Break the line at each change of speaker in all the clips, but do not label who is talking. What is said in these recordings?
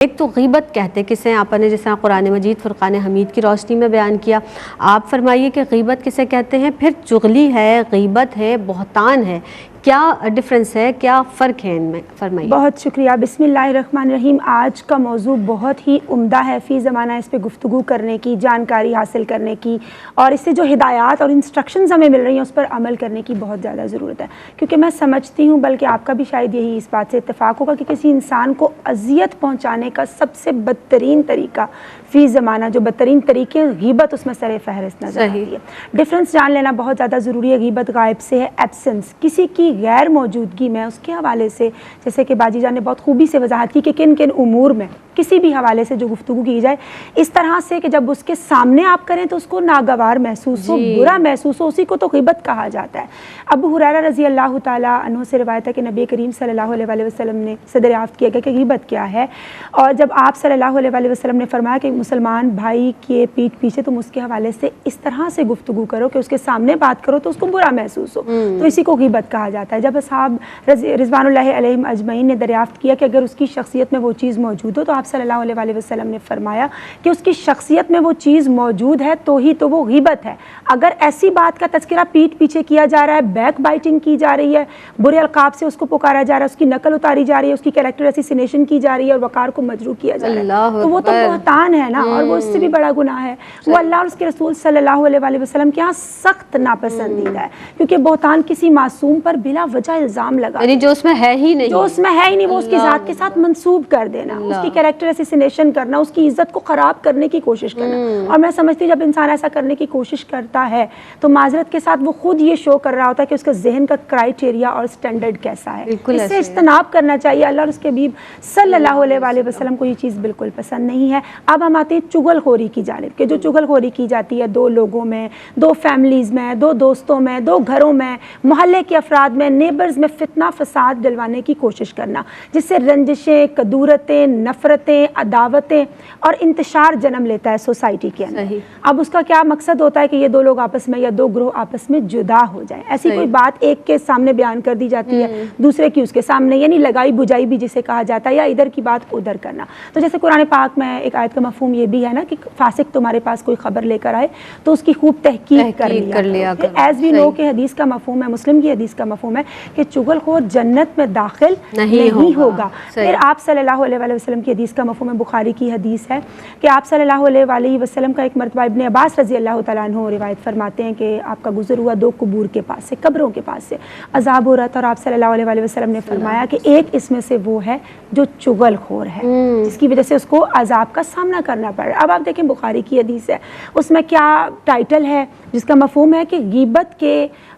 एक तो ग़ीबत कहते किसे आपने जिस तरह कुरान मजीद फ़ुरक़ान हमीद की रोशनी में बयान किया। आप फरमाइए कि ग़ीबत किसे कहते हैं, फिर चुगली है, ग़ीबत है, बहतान है, क्या डिफरेंस है, क्या फ़र्क है इनमें, फरमाइए।
बहुत शुक्रिया। बिस्मिल्लाहिर्रहमानिर्रहीम। आज का मौजू बहुत ही उम्दा है, फ़ी ज़माना इस पे गुफ्तगू करने की, जानकारी हासिल करने की और इससे जो हिदायत और इंस्ट्रक्शंस हमें मिल रही हैं उस पर अमल करने की बहुत ज़्यादा ज़रूरत है। क्योंकि मैं समझती हूँ, बल्कि आपका भी शायद यही इस बात से इत्तेफाक होगा कि किसी इंसान को अजियत पहुँचाने का सबसे बदतरीन तरीका फ़ी ज़माना, जो बदतरीन तरीके, ग़ीबत उसमें सरे फ़हरिस्त नज़र आती है। डिफरेंस जान लेना बहुत ज़्यादा ज़रूरी है। ग़ीबत गायब से है, एब्सेंस, किसी की गैर मौजूदगी में उसके हवाले से, जैसे कि बाजी जान ने बहुत खूबी से वजाहत की कि किन किन उमूर में किसी भी हवाले से जो गुफ्तगू की जाए इस तरह से कि जब उसके सामने आप करें तो उसको नागवार महसूस हो, बुरा महसूस हो, उसी को तो ग़ीबत कहा जाता है। अबू हुरैरा रज़ी अल्लाह ताला अन्हु से रिवायत है कि नबी करीम सल्लल्लाहु अलैहि वसल्लम ने से दरियाफ़्त किया गया कि ग़ीबत क्या है, और जब आप सल्लल्लाहु अलैहि वसल्लम ने फरमाया कि मुसलमान भाई के पीठ पीछे तुम उसके हवाले से इस तरह से गुफ्तगू करो कि उसके सामने बात करो तो उसको बुरा महसूस हो, तो इसी को ग़ीबत कहा जाता है। जब असहाब रिज़वानुल्लाहि अलैहिम अजमईन ने दरियाफ़्त किया कि अगर उसकी शख्सियत में वो चीज़ मौजूद हो, तो आप सल्लल्लाहु अलैहि वसल्लम ने फरमाया कि उसकी शख्सियत में वो चीज़ मौजूद है तो ही तो वो ग़ीबत है। अगर ऐसी बात का तज़किरा पीठ पीछे किया जा रहा है, बैक बाइटिंग की जा रही है, बुरे अलक़ाब से उसको पुकारा जा रहा है, उसकी नकल उतारी जा रही है, उसकी कैरेक्टर असैसिनेशन की जा रही है और वक़ार को मजरूह किया जा रहा है, तो वो तो बहतान है ना, और वो इससे भी बड़ा गुनाह है। वो अल्लाह और उसके रसूल सल्लल्लाहु अलैहि वसल्लम के यहाँ सख्त नापसंदीदा है, क्योंकि बहतान किसी मासूम पर बिला वजह इल्ज़ाम लगा,
जो उसमें है ही नहीं,
जो उसमें है ही नहीं, वो उसकी ज़ात के साथ मंसूब कर देना, उसकी कैरेक्टर असैसिनेशन करना, उसकी इज्जत को ख़राब करने की कोशिश करना। और मैं समझती हूँ जब इंसान ऐसा करने की कोशिश करता है तो माजरत के साथ वो खुद ये शो कर रहा होता है कि उसका जहन का क्राइटेरिया और स्टैंडर्ड कैसा है। इससे इज्तनाब करना चाहिए। अल्लाह और उसके हबीब सल्लल्लाहु अलैहि वसल्लम को ये चीज़ बिल्कुल पसंद नहीं है। अब हम आते हैं चुगलखोरी की जानिब कि जो चुगलखोरी की जाती है दो लोगों में, दो फैमिलीज़ में, दो दोस्तों में, दो घरों में, मोहल्ले के अफराद में, नेबर्स में फितना फसाद डलवाने की कोशिश करना, जिससे रंजिशें, कदूरतें, नफ़रतें, अदावतें और इंतशार जन्म लेता है सोसाइटी के अंदर। अब उसका क्या मकसद होता है कि ये दो लोग आपस में या दो ग्रोह आपस में जुदा हो जाए। ऐसी कोई बात एक के सामने बयान कर दी जाती है, दूसरे की उसके सामने, यानी लगाई बुझाई भी जिसे कहा जाता है, या इधर की बात उधर करना। तो जैसे कुरान पाक में एक आयत का मफहूम ये भी है ना कि फासिक तुम्हारे पास कोई खबर लेकर आए तो उसकी खूब तहकीक कर लिया। एज वी नो कि हदीस का मफहूम है, मुस्लिम की हदीस का मफहूम है कि चुगलखोर जन्नत में दाखिल नहीं होगा। फिर आप सल्लल्लाहु अलैहि वसल्लम की हदीस का मफहूम है, बुखारी की हदीस है कि आप सल्लल्लाहु अलैहि वसल्लम का एक मरतबा इब्ने अब्बास रज़ी अल्लाह तआला अन्हु रिवायत फरमाते हैं कि आपका गुज़र हुआ दो कबूर के पास से, कब्रों के पास से अज़ाब हो रहा था, और आप सल्लल्लाहु अलैहि वसल्लम ने फरमाया कि एक इसमें से वो है जो चुगलखोर है, जिसकी वजह से उसको अज़ाब का सामना करना पड़ रहा है। अब आप देखें बुखारी की हदीस है, उसमें क्या टाइटल है, जिसका मफहूम है कि ग़ीबत के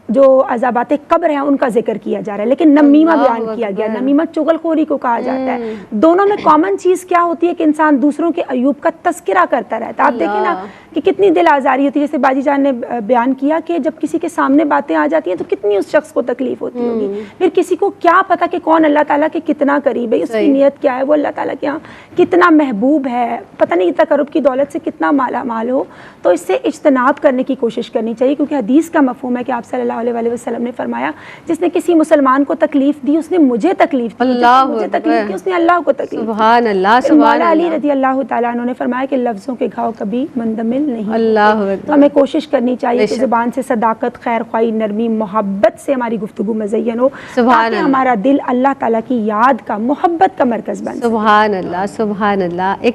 जो अज़ाबात कब्र हैं उनका जिक्र किया जा रहा है, लेकिन नमीमा बयान किया गया। नमीमा चुगलखोरी को कहा जाता है। दोनों में कॉमन चीज़ क्या होती है कि इंसान दूसरों के अयूब का तस्करा करता रहता है। आप देखें ना कि कितनी दिल आज़ारी होती है, जैसे बाजी जान ने बयान किया कि जब किसी के सामने बातें आ जाती हैं तो कितनी उस शख्स को तकलीफ होती होगी। फिर किसी को क्या पता कि कौन अल्लाह ताला के कितना करीब है, उसकी नीयत क्या है, वो अल्लाह ताला के यहाँ कितना महबूब है, पता नहीं तकर्रुब की दौलत से कितना माला माल हो। तो इससे इज्तनाब करने की कोशिश करनी चाहिए, क्योंकि हदीस का मफहूम है कि आप सल्लल्लाहु अलैहि वसल्लम ने फरमाया जिसने किसी मुसलमान को तकलीफ दी उसने मुझे तकलीफ दी, मुझे तकलीफ दी उसने अल्लाह को तकलीफ दी। सुभान अल्लाह। मौला अली रज़ी अल्लाह तआला अन्हु ने फरमाया कि लफ्ज़ों के घाव कभी मुंदमिल नहीं। तो हमें कोशिश करनी चाहिए कि ज़ुबान से सदाकत, खैर ख्वाही, नरमी, मोहब्बत से हमारी गुफ्तगू मुज़य्यन हो, ताकि हमारा दिल अल्लाह ताला की याद का, मोहब्बत का मरकज़ बने।
सुभान अल्लाह, सुभान अल्लाह।